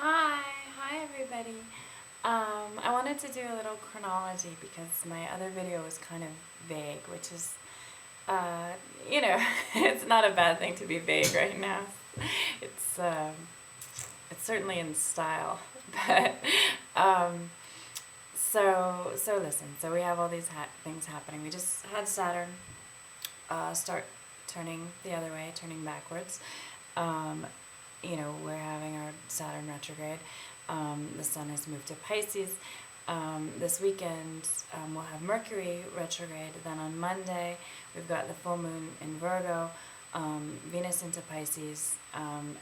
Hi everybody. I wanted to do a little chronology because my other video was kind of vague, which is, uh, you know, it's not a bad thing to be vague right now. It's, um, it's certainly in style, but, so listen, so we have all these things happening. We just had Saturn, start turning the other way, turning backwards. Um, we're having our Saturn retrograde. The sun has moved to Pisces. This weekend we'll have Mercury retrograde. Then on Monday we've got the full moon in Virgo, Venus into Pisces, and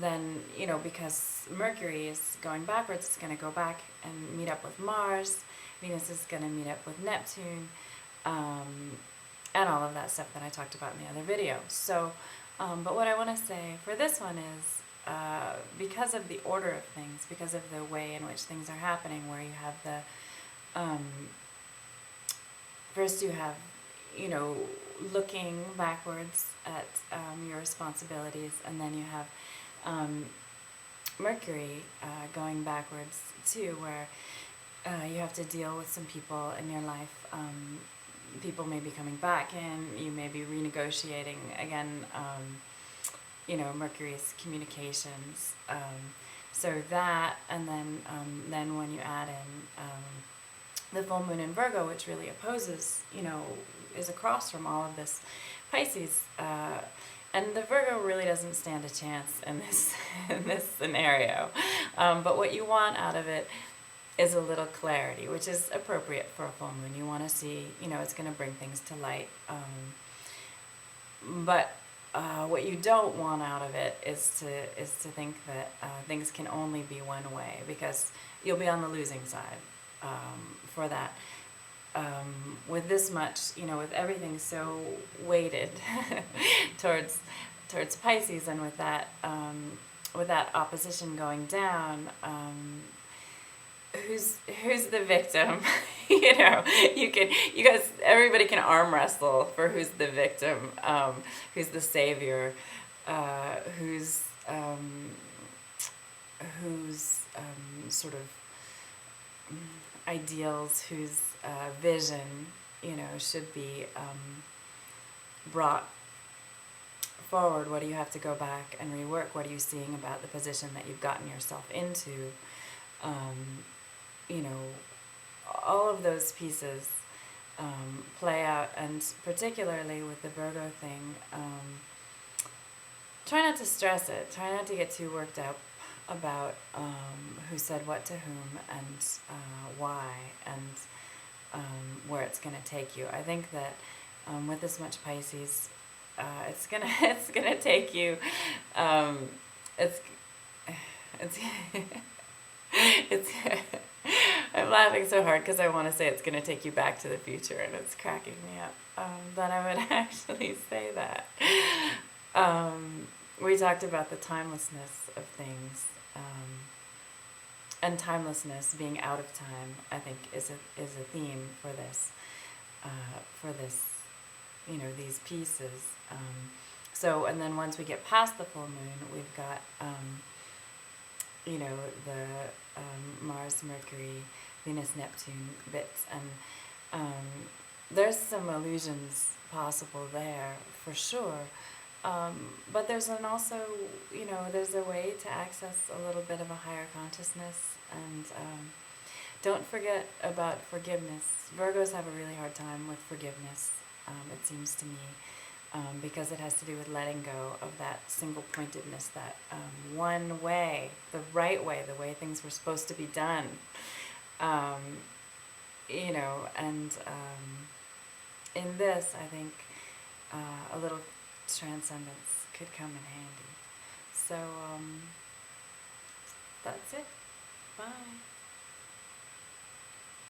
then, because Mercury is going backwards, it's going to go back and meet up with Mars. Venus is going to meet up with Neptune, and all of that stuff that I talked about in the other video. So, but what I want to say for this one is, because of the order of things, because of the way in which things are happening, where you have the, first you have, looking backwards at your responsibilities, and then you have Mercury going backwards too, where you have to deal with some people in your life. People may be coming back in, you may be renegotiating again, Mercury's communications. So that, and then when you add in the full moon in Virgo, which really opposes, is across from all of this Pisces, and the Virgo really doesn't stand a chance in this in this scenario. But what you want out of it is a little clarity, which is appropriate for a full moon. You want to see, it's going to bring things to light. But what you don't want out of it is to think that things can only be one way, because you'll be on the losing side for that. With this much, with everything so weighted towards Pisces, and with that opposition going down, who's the victim? Everybody can arm wrestle for who's the victim, who's the savior, who's sort of ideals, whose vision, should be brought forward. What do you have to go back and rework? What are you seeing about the position that you've gotten yourself into? All of those pieces play out, and particularly with the Virgo thing, try not to stress it. Try not to get too worked up about who said what to whom, and why, and where it's going to take you. I think that with this much Pisces, it's gonna take you. It's I'm laughing so hard because I want to say it's going to take you back to the future, and it's cracking me up that I would actually say that. We talked about the timelessness of things, and timelessness, being out of time, I think is a theme for this, these pieces. So, and then once we get past the full moon, we've got the Mars, Mercury, Venus, Neptune bits, and there's some illusions possible there for sure. But there's also, there's a way to access a little bit of a higher consciousness, and don't forget about forgiveness. Virgos have a really hard time with forgiveness, it seems to me, because it has to do with letting go of that single-pointedness, that one way, the right way, the way things were supposed to be done. And in this, I think a little transcendence could come in handy. So that's it. Bye.